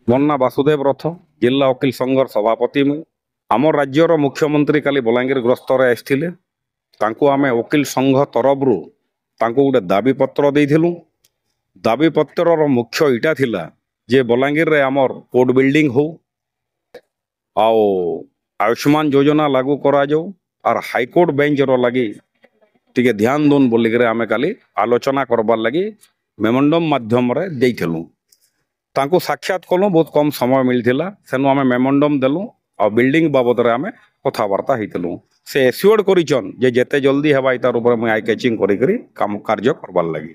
ମୋ ନାଁ ବାସୁଦେବ ରଥ, ଜିଲ୍ଲା ଓକିଲ ସଂଘର ସଭାପତି ମୁଁ। ଆମ ରାଜ୍ୟର ମୁଖ୍ୟମନ୍ତ୍ରୀ କାଲି ବଲାଙ୍ଗୀର ଗସ୍ତରେ ଆସିଥିଲେ। ତାଙ୍କୁ ଆମେ ଓକିଲ ସଂଘ ତରଫରୁ ତାଙ୍କୁ ଗୋଟେ ଦାବିପତ୍ର ଦେଇଥିଲୁ। ଦାବିପତ୍ରର ମୁଖ୍ୟ ଇଟା ଥିଲା ଯେ ବଲାଙ୍ଗୀରରେ ଆମର କୋର୍ଟ ବିଲ୍ଡିଂ ହଉ, ଆଉ ଆୟୁଷ୍ମାନ ଯୋଜନା ଲାଗୁ କରାଯାଉ, ଆର୍ ହାଇକୋର୍ଟ ବେଞ୍ଚର ଲାଗି ଟିକେ ଧ୍ୟାନ ଦଉନ୍ ବୋଲିକରି ଆମେ କାଲି ଆଲୋଚନା କରବାର୍ ଲାଗି ମେମୋରାଣ୍ଡମ୍ ମାଧ୍ୟମରେ ଦେଇଥିଲୁ। ତାଙ୍କୁ ସାକ୍ଷାତ କଲୁ, ବହୁତ କମ୍ ସମୟ ମିଳିଥିଲା। ସେନୁ ଆମେ ମେମୋରାଣ୍ଡମ୍ ଦେଲୁ ଆଉ ବିଲ୍ଡିଂ ବାବଦରେ ଆମେ କଥାବାର୍ତ୍ତା ହେଇଥିଲୁ। ସେ ଏସ୍ୟୁର୍ଡ କରିଛନ୍ ଯେ ଯେତେ ଜଲ୍ଦି ହେବା ତାର ଉପରେ ମୁଇଁ ଆଇ କ୍ୟାଚିଂ କରିକରି କାମ କାର୍ଯ୍ୟ କରବାର୍ ଲାଗି।